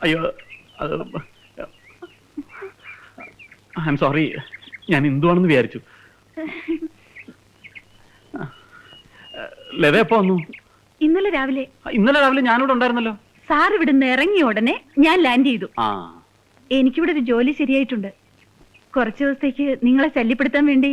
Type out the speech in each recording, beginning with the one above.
അയ്യോ അത് I am sorry, ഞാൻ ഹിന്ദുവാണെന്ന് വിചാരിച്ചു. ലത എപ്പോ വന്നു? ഇന്നലെ രാവിലെ. ഇന്നലെ രാവിലെ ഞാനിവിടെ ഉണ്ടായിരുന്നല്ലോ. സാർ ഇവിടുന്ന് ഇറങ്ങിയ ഉടനെ ഞാൻ ലാൻഡ് ചെയ്തു. ആ, എനിക്കിവിടെ ഒരു ജോലി ശരിയായിട്ടുണ്ട്. കുറച്ചു ദിവസത്തേക്ക് നിങ്ങളെ ശല്യപ്പെടുത്താൻ വേണ്ടി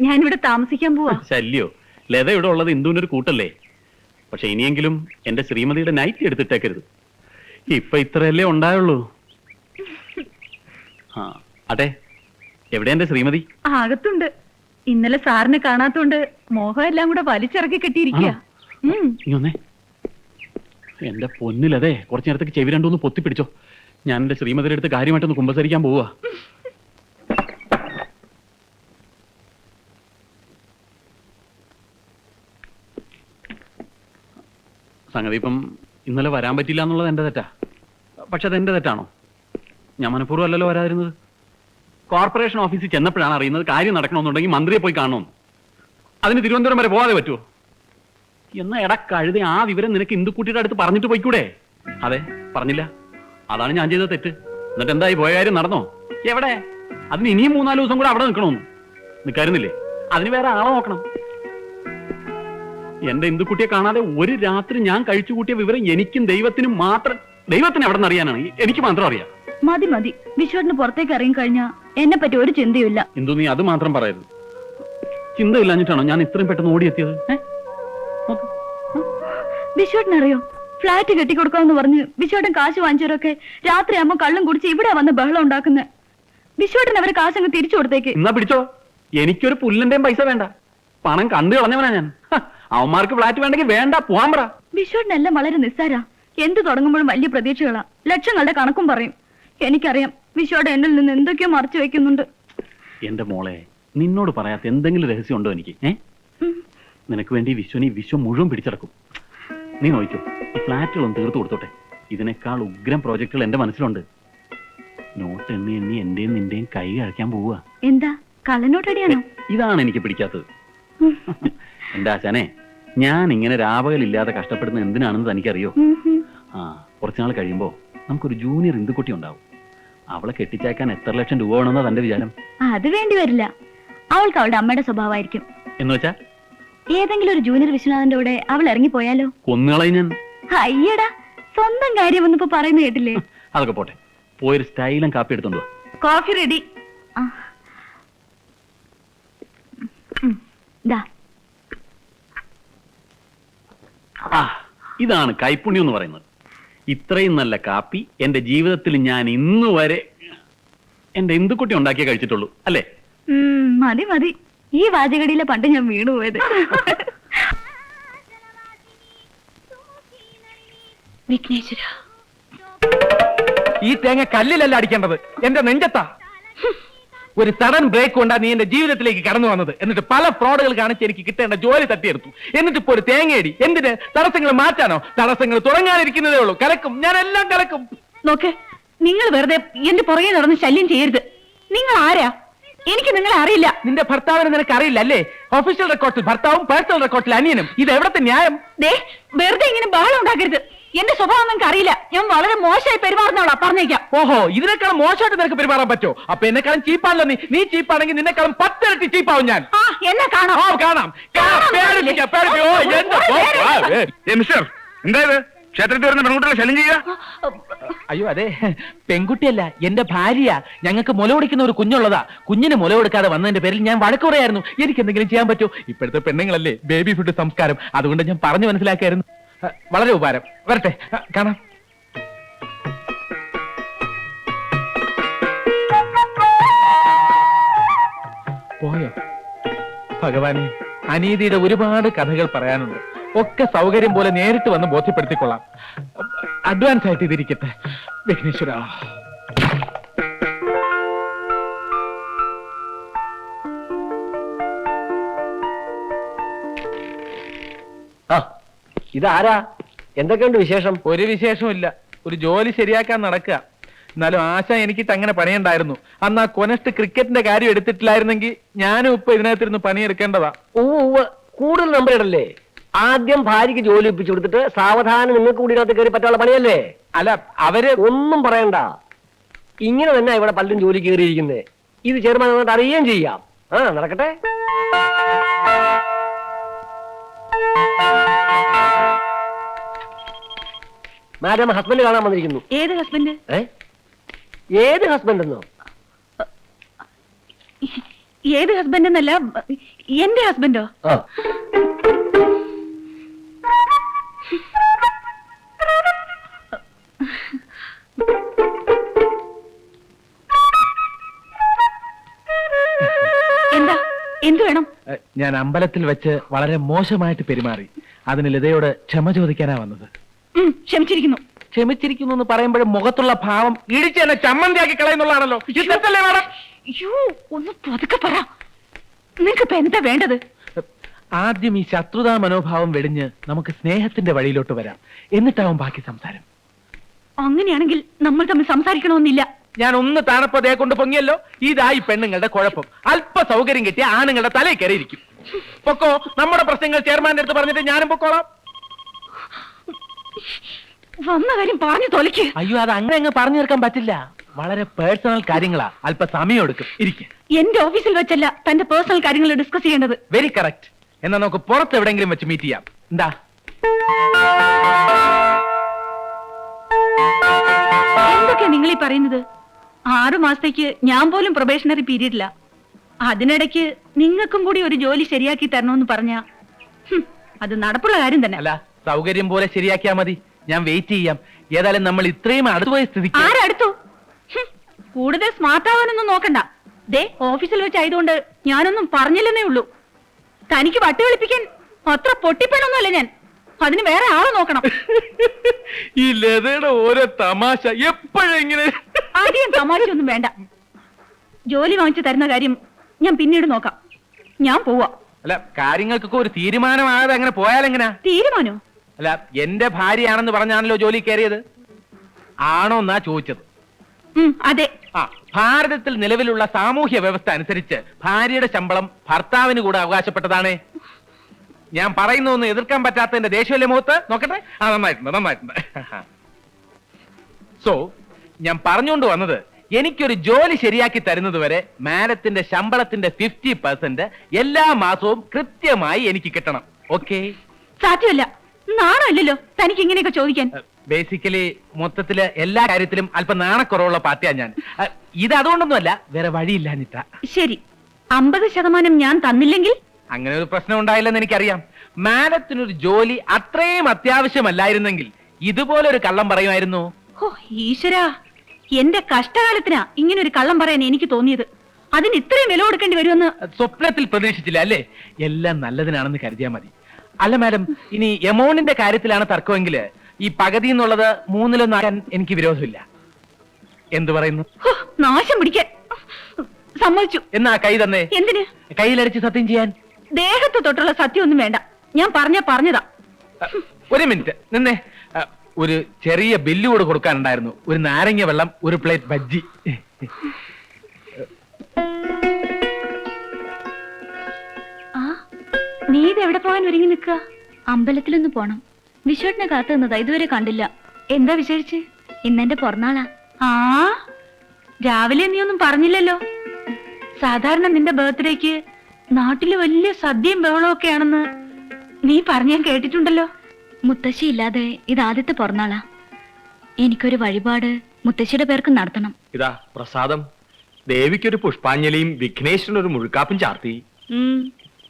ഞാനിവിടെ താമസിക്കാൻ പോവാ. ശല്യോ? ലത ഇവിടെ ഉള്ളത് ഇന്ദുവിന്റെ ഒരു കൂട്ടല്ലേ. പക്ഷെ ഇനിയെങ്കിലും എന്റെ ശ്രീമതിയുടെ നൈറ്റ് എടുത്തിട്ടേക്കരുത്. ഇപ്പൊ ഇത്രയല്ലേ ഉണ്ടായുള്ളൂ. ആ അതെ, എവിടെ എന്റെ ശ്രീമതി? അകത്തുണ്ട്. ഇന്നലെ സാറിനെ കാണാത്തോണ്ട് മോഹം എല്ലാം കൂടെ വലിച്ചിറക്കി കെട്ടിയിരിക്കുക. എന്റെ പൊന്നിലതെ, കുറച്ചു നേരത്തേക്ക് ചെവി രണ്ടൊന്ന് പൊത്തിപ്പിടിച്ചോ. ഞാൻ എന്റെ ശ്രീമതിയുടെ അടുത്ത് കാര്യമായിട്ടൊന്ന് കുമ്പസരിക്കാൻ പോവാ. സംഗതി ഇപ്പം ഇന്നലെ വരാൻ പറ്റില്ല എന്നുള്ളത് എന്റെ തെറ്റാ. പക്ഷെ അതെന്റെ തെറ്റാണോ? ഞാൻ മനഃപൂർവ്വം അല്ലല്ലോ വരാതിരുന്നത്. കോർപ്പറേഷൻ ഓഫീസിൽ ചെന്നപ്പോഴാണ് അറിയുന്നത് കാര്യം നടക്കണമെന്നുണ്ടെങ്കിൽ മന്ത്രിയെ പോയി കാണണം. അതിന് തിരുവനന്തപുരം വരെ പോകാതെ പറ്റുമോ? എന്നാ എടാ കഴുത, ആ വിവരം നിനക്ക് ഇന്ദുക്കുട്ടിയുടെ അടുത്ത് പറഞ്ഞിട്ട് പോയിക്കൂടെ? അതെ, പറഞ്ഞില്ല. അതാണ് ഞാൻ ചെയ്ത തെറ്റ്. എന്നിട്ട് എന്തായി, പോയ കാര്യം നടന്നോ? എവിടെ? അതിന് ഇനിയും 3-4 ദിവസം കൂടെ അവിടെ നിൽക്കണമെന്ന് നിൽക്കാരുന്നില്ലേ? അതിന് വേറെ ആളെ നോക്കണം. എന്റെ ഇന്ദുക്കുട്ടിയെ കാണാതെ ഒരു രാത്രി ഞാൻ കഴിച്ചു കൂട്ടിയ വിവരം എനിക്കും ദൈവത്തിനും മാത്രം. ദൈവത്തിന് എവിടെ നിന്ന് അറിയാനാണ്? എനിക്ക് മാത്രം അറിയാം. മതി മതി, വിശ്വട്ടിന് പുറത്തേക്ക് ഇറങ്ങി കഴിഞ്ഞാ എന്നെ പറ്റി ഒരു ചിന്തയില്ല. ഇന്ദു, നീ അത് മാത്രം പറയരുത്. ചിന്തയില്ലാഞ്ഞിട്ടാണോ ഞാൻ ഇത്രയും പെട്ടെന്ന് ഓടിയെത്തിയത്? വിശ്വട്ടിനറിയോ, ഫ്ലാറ്റ് കെട്ടിക്കൊടുക്കാന്ന് പറഞ്ഞ് വിശ്വട്ടൻ കാശ് വാങ്ങിച്ചവരൊക്കെ രാത്രിയാകുമ്പോ കള്ളും കുടിച്ച് ഇവിടെ വന്ന് ബഹളം ഉണ്ടാക്കുന്നത്. വിശ്വട്ടൻ അവരെ കാശങ്ങ് തിരിച്ചു കൊടുത്തേക്ക്. എന്നാ പിടിച്ചോ, എനിക്കൊരു പുല്ലിന്റെയും പൈസ വേണ്ട. പണം കണ്ടു കളഞ്ഞവനാ ഞാൻ. അവന്മാർക്ക് ഫ്ലാറ്റ് വേണ്ടെങ്കിൽ വേണ്ട, പോവാൻ പറ. വിശ്വട്ടിനെല്ലാം വളരെ നിസ്സാര. എന്ത് തുടങ്ങുമ്പോഴും വലിയ പ്രതീക്ഷകളാ, ലക്ഷങ്ങളുടെ കണക്കും പറയും. എനിക്കറിയാം വിശ്വയുടെ എന്നിൽ നിന്ന് എന്തൊക്കെയോ മറച്ചു വെക്കുന്നുണ്ട്. എന്റെ മോളെ, നിന്നോട് പറയാത്ത എന്തെങ്കിലും രഹസ്യം ഉണ്ടോ എനിക്ക്? നിനക്ക് വേണ്ടി വിശ്വം മുഴുവൻ പിടിച്ചടക്കും. നീ നോക്കൂ, ഈ ഫ്ലാറ്റുകളൊന്നും തീർത്തു കൊടുത്തോട്ടെ. ഇതിനേക്കാൾ ഉഗ്രം പ്രോജക്റ്റുകൾ എന്റെ മനസ്സിലുണ്ട്. നോട്ട് എണ്ണി എണ്ണി എന്റെയും നിന്റെയും കൈ കഴിക്കാൻ പോവുക. എന്താ കള്ളനോട്ടടിയാണോ? ഇതാണ് എനിക്ക് പിടിക്കാത്തത്. എന്റെ ആശാനെ, ഞാൻ ഇങ്ങനെ രാപകലില്ലാതെ കഷ്ടപ്പെടുന്ന എന്തിനാണെന്ന് തനിക്കറിയോ? കുറച്ചുനാൾ കഴിയുമ്പോ നമുക്കൊരു ജൂനിയർ ഇന്ദുക്കുട്ടി ഉണ്ടാവും. അവളെ കെട്ടിച്ചേക്കാൻ എത്ര ലക്ഷം രൂപ വേണമെന്നാ തന്റെ വിചാരം? അത് വേണ്ടി വരില്ല. അവൾക്ക് അവളുടെ അമ്മയുടെ സ്വഭാവമായിരിക്കും. എന്ന് വെച്ചാ ഏതെങ്കിലും ഒരു ജൂനിയർ വിശ്വനാഥന്റെ കൂടെ അവൾ ഇറങ്ങിപ്പോയാലോ? കൊന്നുകളയും ഞാൻ. അയ്യടാ, സ്വന്തം കാര്യം ഒന്നിപ്പോ പറയുന്ന കേട്ടില്ലേ? അതൊക്കെ പോട്ടെ, പോയൊരു സ്റ്റൈലും കാപ്പി എടുത്തോണ്ടോ. Coffee ready. ഇതാണ് കൈപ്പുണ്യം എന്ന് പറയുന്നത്. ഇത്രയും നല്ല കാപ്പി എന്റെ ജീവിതത്തിൽ ഞാൻ ഇന്നുവരെ എന്റെ ഇന്ദുക്കുട്ടി ഉണ്ടാക്കിയേ കഴിച്ചിട്ടുള്ളൂ, അല്ലേ? മതി മതി, ഈ വാചകടിയിലെ പണ്ട് ഞാൻ വീണുപോയത്. വിഘ്നേശ്വര, ഈ തേങ്ങ കല്ലിലല്ല അടിക്കേണ്ടത്, എന്റെ നെഞ്ചത്താ. ഒരു സഡൻ ബ്രേക്ക് കൊണ്ടാ നീ എന്റെ ജീവിതത്തിലേക്ക് കടന്നു വന്നത്. എന്നിട്ട് പല ഫ്രോഡുകൾ കാണിച്ച് എനിക്ക് കിട്ടേണ്ട ജോലി തട്ടിയെടുത്തു. എന്നിട്ട് ഇപ്പോ ഒരു തേങ്ങയടി. എന്തിന്? തടസ്സങ്ങൾ മാറ്റാനോ? തടസ്സങ്ങൾ തുടങ്ങാനിരിക്കുന്നതേ ഉള്ളൂ. കലക്കും, ഞാൻ എല്ലാം കലക്കും. നോക്ക്, നിങ്ങൾ വെറുതെ എന്റെ പുറകെ നടന്ന് ശല്യം ചെയ്യരുത്. നിങ്ങൾ ആരാ? എനിക്ക് നിങ്ങളെ അറിയില്ല. നിന്റെ ഭർത്താവിനെ നിനക്ക് അറിയില്ല അല്ലേ? ഒഫീഷ്യൽ റെക്കോർഡിൽ ഭർത്താവും പേഴ്സണൽ റെക്കോർഡിൽ അനിയനും. ഇത് എവിടത്തെ ന്യായം? വെറുതെ ഇങ്ങനെ ബഹളം ഉണ്ടാക്കരുത്. എന്റെ സ്വഭാവം നിങ്ങൾക്ക് അറിയില്ല. ഞാൻ വളരെ മോശമായി പെരുമാറുന്നവളാ, പറഞ്ഞേക്കാം. ഓഹോ, ഇതിനേക്കാളും മോശമായിട്ട് നിനക്ക് പെരുമാറാൻ പറ്റോ? അപ്പൊ എന്നെക്കാളും ചീപ്പാണല്ലോ നീ. നീ ചീപ്പാണെങ്കിൽ നിന്നെക്കാളും 10 ഇരട്ടി ചീപ്പാവും ഞാൻ. എന്നെ കാണാം. കാണാം. എന്തായത് ക്ഷേത്രത്തിൽ വരുന്ന പെൺകുട്ടികളെ ശല്യം ചെയ്യുക? അയ്യോ അതെ, പെൺകുട്ടിയല്ല, എന്റെ ഭാര്യ. ഞങ്ങൾക്ക് മുല കൊടുക്കുന്ന ഒരു കുഞ്ഞുള്ളതാ. കുഞ്ഞിന് മുല കൊടുക്കാതെ വന്നതിന്റെ പേരിൽ ഞാൻ വഴക്ക് പറയായിരുന്നു. എനിക്ക് എന്തെങ്കിലും ചെയ്യാൻ പറ്റുമോ? ഇപ്പോഴത്തെ പെണ്ണുങ്ങളല്ലേ ബേബി ഫുഡ് സംസ്കാരം. അതുകൊണ്ട് ഞാൻ പറഞ്ഞു മനസ്സിലാക്കായിരുന്നു. വളരെ ഉപകാരം. വരട്ടെ, കാണാം. പോയോ? ഭഗവാനെ, അനീതിയുടെ ഒരുപാട് കഥകൾ പറയാനുണ്ട്. ഒക്കെ സൗകര്യം പോലെ നേരിട്ട് വന്ന് ബോധ്യപ്പെടുത്തിക്കൊള്ളാം. അഡ്വാൻസ് ആയിട്ട് ഇതിരിക്കട്ടെ. വിഘ്നേശ്വര, ഇതാരാ? എന്തൊക്കെയുണ്ട് വിശേഷം? ഒരു വിശേഷമില്ല. ഒരു ജോലി ശരിയാക്കാൻ നടക്കുക. എന്നാലും ആശ എനിക്കിട്ട് അങ്ങനെ പണിയുണ്ടായിരുന്നു. അന്ന് ആ കൊനസ്റ്റ് ക്രിക്കറ്റിന്റെ കാര്യം എടുത്തിട്ടില്ലായിരുന്നെങ്കിൽ ഞാനും ഇപ്പൊ ഇതിനകത്തിരുന്ന് പണിയെടുക്കേണ്ടതാ. കൂടുതൽ നമ്പർ ഇടല്ലേ? ആദ്യം ഭാര്യയ്ക്ക് ജോലി ഒപ്പിച്ചു കൊടുത്തിട്ട് സാവധാനം നിങ്ങൾക്ക് കൂടി ഇതിനകത്ത് കയറി പറ്റാനുള്ള പണിയല്ലേ? അല്ല അവര് ഒന്നും പറയണ്ട. ഇങ്ങനെ തന്നെ ഇവിടെ പലരും ജോലി കയറിയിരിക്കുന്നത്. ഇത് ചെയർമാൻ വന്നിട്ട് അറിയുകയും ചെയ്യാം. നടക്കട്ടെ. മാഡം ഹസ്ബൻഡ് കാണാൻ വന്നിരിക്കുന്നു. ഏത് ഹസ്ബൻഡ്? ഏത് ഹസ്ബൻഡ് എന്നോ? ഏത് ഹസ്ബൻഡ് എന്നല്ല, എന്റെ ഹസ്ബൻഡോ? എന്താ, എന്ത് വേണം? ഞാൻ അമ്പലത്തിൽ വെച്ച് വളരെ മോശമായിട്ട് പെരുമാറി. അതിന് ലതയോട് ക്ഷമ ചോദിക്കാനാ വന്നത്. ക്ഷമിച്ചിരിക്കുന്നു. ക്ഷമിച്ചിരിക്കുന്നു എന്ന് പറയുമ്പോഴും മുഖത്തുള്ള ഭാവം ഇടിച്ച് എന്നെ ചമ്മന്തിയാക്കി കളയുന്നുള്ളതാണല്ലോ. ഇതല്ലേ മാഡം? അയ്യോ, ഒന്ന് പതുക്കെ പറ. നിങ്ങൾക്കിപ്പോ എന്താ വേണ്ടത്? ആദ്യം ഈ ശത്രുതാ മനോഭാവം വെടിഞ്ഞ് നമുക്ക് സ്നേഹത്തിന്റെ വഴിയിലോട്ട് വരാം, എന്നിട്ടാവും ബാക്കി സംസാരം. അങ്ങനെയാണെങ്കിൽ നമ്മൾ തമ്മിൽ സംസാരിക്കണമെന്നില്ല. ഞാൻ ഒന്ന് താണപ്പതേ കൊണ്ട് പൊങ്ങിയല്ലോ. ഇതായി പെണ്ണുങ്ങളുടെ കുഴപ്പം. അല്പ സൗകര്യം കിട്ടിയ ആണുങ്ങളുടെ തലയിൽ കയറിയിരിക്കും. പൊക്കോ, നമ്മുടെ പ്രശ്നങ്ങൾ ചെയർമാന്റെ അടുത്ത് പറഞ്ഞിട്ട് ഞാനും പൊക്കോളാം. വന്ന കാര്യം പറഞ്ഞു തൊലയ്ക്ക്. അയ്യോ, അത് അങ്ങനെ അങ്ങ് പറഞ്ഞു തീർക്കാൻ പറ്റില്ല. വളരെ പേഴ്സണൽ കാര്യങ്ങളാ, അല്പ സമയം എടുക്കും. ഇരിക്കും. എന്റെ ഓഫീസിൽ വെച്ചല്ല തന്റെ പേഴ്സണൽ കാര്യങ്ങൾ ഡിസ്കസ് ചെയ്യേണ്ടത്. Very correct. എന്നാ നമുക്ക് പുറത്ത് എവിടെയെങ്കിലും വെച്ച് മീറ്റ് ചെയ്യാം. എന്താ? എന്തൊക്കെയാ നിങ്ങൾ ഈ പറയുന്നത്? 6 മാസത്തേക്ക് ഞാൻ പോലും പ്രൊബേഷണറി പീരീഡില്ല. അതിനിടയ്ക്ക് നിങ്ങൾക്കും കൂടി ഒരു ജോലി ശരിയാക്കി തരണമെന്ന് പറഞ്ഞ അത് നടപ്പുള്ള കാര്യം തന്നെ. അല്ല, സൗകര്യം പോലെ ശരിയാക്കിയാ മതി. ഞാൻ വെയിറ്റ് ചെയ്യാം. ഏതായാലും നമ്മൾ ഇത്രയും അടുത്തുപോയ സ്ഥിതിക്ക്. ആരടുത്തു? കൂടുതൽ സ്മാർട്ട് ആവാനൊന്നും നോക്കണ്ട. ദേ, ഓഫീസിൽ വെച്ചായതുകൊണ്ട് ഞാനൊന്നും പറഞ്ഞില്ലെന്നേ ഉള്ളൂ. തനിക്ക് വട്ടി വിളിപ്പിക്കാൻ അത്ര പൊട്ടിപ്പണൊന്നുമല്ല ഞാൻ. അതിന് വേറെ ആളെ നോക്കണം. ഈ ലതയുടെ ഓരോ തമാശ എപ്പോഴെങ്ങനെ. ആദ്യം തമാശയൊന്നും വേണ്ട. ജോലി വാങ്ങിച്ചു തരുന്ന കാര്യം ഞാൻ പിന്നീട് നോക്കാം. ഞാൻ പോവാ. അല്ല, കാര്യങ്ങൾക്കൊക്കെ ഒരു തീരുമാനമാകാതെ അങ്ങനെ പോയാലെങ്ങനാ? തീരുമാനോ? അല്ല, എന്റെ ഭാര്യയാണെന്ന് പറഞ്ഞാണല്ലോ ജോലി കയറിയത്. ആണോ എന്നാ ചോദിച്ചത്. അതെ. ഭാരതത്തിൽ നിലവിലുള്ള സാമൂഹ്യ വ്യവസ്ഥ അനുസരിച്ച് ഭാര്യയുടെ ശമ്പളം ഭർത്താവിന് കൂടെ അവകാശപ്പെട്ടതാണ്. ഞാൻ പറയുന്നൊന്നും എതിർക്കാൻ പറ്റാത്തതിന്റെ ദേഷ്യമല്ലേ മുഖത്ത്? നോക്കട്ടെ. നന്നായിട്ടുണ്ട്. സോ ഞാൻ പറഞ്ഞുകൊണ്ട് വന്നത്, എനിക്കൊരു ജോലി ശരിയാക്കി തരുന്നത് വരെ മാഡത്തിന്റെ ശമ്പളത്തിന്റെ 50% എല്ലാ മാസവും കൃത്യമായി എനിക്ക് കിട്ടണം. ഓക്കെ? സാധ്യമല്ല. നാണമല്ലല്ലോ തനിക്ക് ഇങ്ങനെയൊക്കെ ചോദിക്കാൻ. ബേസിക്കലി മൊത്തത്തില് എല്ലാ കാര്യത്തിലും അല്പം നാണക്കുറവുള്ള പാർട്ടിയാ ഞാൻ. ഇത് അതുകൊണ്ടൊന്നുമല്ല, വേറെ വഴിയില്ലാഞ്ഞിട്ടാ. ശരി, 50% ഞാൻ തന്നില്ലെങ്കിൽ? അങ്ങനെ ഒരു പ്രശ്നം ഉണ്ടായില്ലെന്ന് എനിക്കറിയാം. മാഡത്തിനൊരു ജോലി അത്രയും അത്യാവശ്യമല്ലായിരുന്നെങ്കിൽ ഇതുപോലെ ഒരു കള്ളം പറയുമായിരുന്നു. ഓ ഈശ്വരാ, എന്റെ കഷ്ടകാലത്തിനാ ഇങ്ങനെ ഒരു കള്ളം പറയാൻ എനിക്ക് തോന്നിയത്. അതിന് ഇത്രയും വില കൊടുക്കേണ്ടി വരുമെന്ന് സ്വപ്നത്തിൽ പ്രതീക്ഷിച്ചില്ല അല്ലേ? എല്ലാം നല്ലതിനാണെന്ന് കരുതിയാ മതി. അല്ല മാഡം, ഇനി എമൗണ്ടിന്റെ കാര്യത്തിലാണ് തർക്കമെങ്കിൽ ഈ പകുതി എന്നുള്ളത് 3-1 ആക്കാൻ എനിക്ക് വിരോധമില്ല. എന്തു പറയുന്നു? നാശം പിടിക്കാൻ. സമ്മതിച്ചു. എന്നാ കൈ തന്നെ. എന്തിന്? കയ്യിലടിച്ച് സത്യം ചെയ്യാൻ. ദേഹത്ത് തൊട്ടുള്ള സത്യമൊന്നും വേണ്ട. ഞാൻ പറഞ്ഞതാ. ഒരു മിനിറ്റ് നിന്നേ. ഒരു ചെറിയ ബില്ല് കൂടെ കൊടുക്കാനുണ്ടായിരുന്നു. ഒരു നാരങ്ങ വെള്ളം, ഒരു പ്ലേറ്റ് ബജ്ജി. നീ ഇതെവിടെ പോകാൻ ഒരുങ്ങി നിൽക്കുക? അമ്പലത്തിലൊന്ന് പോണം. വിശ്വട്ടിനെ കാത്തു നിന്നതാ, ഇതുവരെ കണ്ടില്ല. എന്താ വിശേഷിച്ച്? ഇന്നെന്റെ പിറന്നാളാ. രാവിലെ നീ ഒന്നും പറഞ്ഞില്ലല്ലോ. സാധാരണ നിന്റെ ബർത്ത്ഡേക്ക് നാട്ടില് വലിയ സദ്യയും ബഹളവും ഒക്കെയാണെന്ന് നീ പറഞ്ഞാൻ കേട്ടിട്ടുണ്ടല്ലോ. മുത്തശ്ശി ഇല്ലാതെ ഇത് ആദ്യത്തെ പിറന്നാളാ. എനിക്കൊരു വഴിപാട് മുത്തശ്ശിയുടെ പേർക്ക് നടത്തണം. ഇതാ പ്രസാദം. ദേവിക്കൊരു പുഷ്പാഞ്ജലിയും വിഘ്നേശ്വരനൊരു മുഴുക്കാപ്പും ചാർത്തി.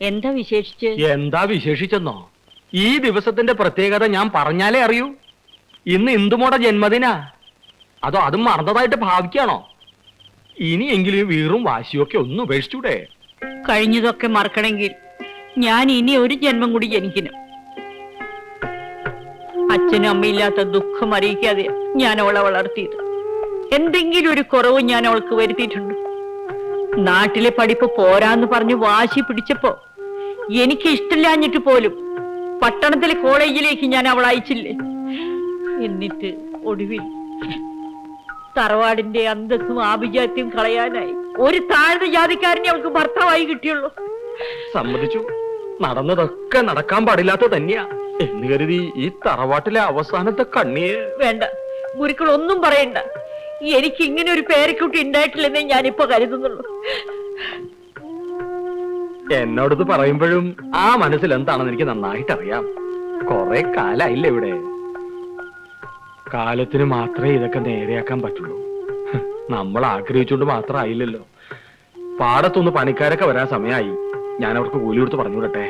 എന്താ വിശേഷിച്ച്? എന്താ വിശേഷിച്ചെന്നോ? ഈ ദിവസത്തിന്റെ പ്രത്യേകത ഞാൻ പറഞ്ഞാലേ അറിയൂ. ഇന്ന് ഇന്ദുമോടെ ജന്മദിനാ. അതോ അതും മറന്നതായിട്ട് ഭാവിക്കാണോ? ഇനിയെങ്കിലും വീറും വാശിയൊക്കെ ഒന്ന് ഉപേക്ഷിച്ചൂടെ? കഴിഞ്ഞതൊക്കെ മറക്കണമെങ്കിൽ ഞാൻ ഇനി ഒരു ജന്മം കൂടി ജനിക്കണം. അച്ഛനും അമ്മയില്ലാത്ത ദുഃഖം അറിയിക്കാതെ ഞാൻ അവളെ വളർത്തിയത്. എന്തെങ്കിലും ഒരു കുറവ് ഞാൻ അവൾക്ക് വരുത്തിയിട്ടുണ്ട്. നാട്ടിലെ പഠിപ്പ് പോരാന്ന് പറഞ്ഞ് വാശി പിടിച്ചപ്പോ എനിക്ക് ഇഷ്ടമില്ലാഞ്ഞിട്ട് പോലും പട്ടണത്തിലെ കോളേജിലേക്ക് ഞാൻ അവൾ അയച്ചില്ലേ. എന്നിട്ട് ഒടുവിൽ തറവാടിന്റെ അന്തസ്സും ആഭിജാത്യവും കളയാനായി ഒരു താഴ്ന്ന ജാതിക്കാരനെ അവൾക്ക് ഭർത്താവായി കിട്ടിയുള്ളൂ. സമ്മതിച്ചു. നടന്നതൊക്കെ നടക്കാൻ പാടില്ലാത്ത തന്നെയാ എന്ന് കരുതി ഈ തറവാട്ടിലെ അവസാനത്തെ കണ്ണിയെ വേണ്ട, ഗുരുക്കളൊന്നും പറയണ്ട. എനിക്ക് ഇങ്ങനെ ഒരു പേരക്കുട്ടി ഉണ്ടായിട്ടില്ലെന്നേ ഞാനിപ്പോ കരുതുന്നുള്ളൂ. എന്നോടത് പറയുമ്പോഴും ആ മനസ്സിൽ എന്താണെന്ന് എനിക്ക് നന്നായിട്ട് അറിയാം. കുറെ കാലായില്ലേ ഇവിടെ. കാലത്തിന് മാത്രമേ ഇതൊക്കെ നേരെയാക്കാൻ പറ്റുള്ളൂ. നമ്മൾ ആഗ്രഹിച്ചുകൊണ്ട് മാത്രമായില്ലല്ലോ. പാടത്തൊന്ന് പണിക്കാരൊക്കെ വരാൻ സമയമായി. ഞാൻ അവർക്ക് കൂലി കൊടുത്ത് പറഞ്ഞു വിടട്ടെ.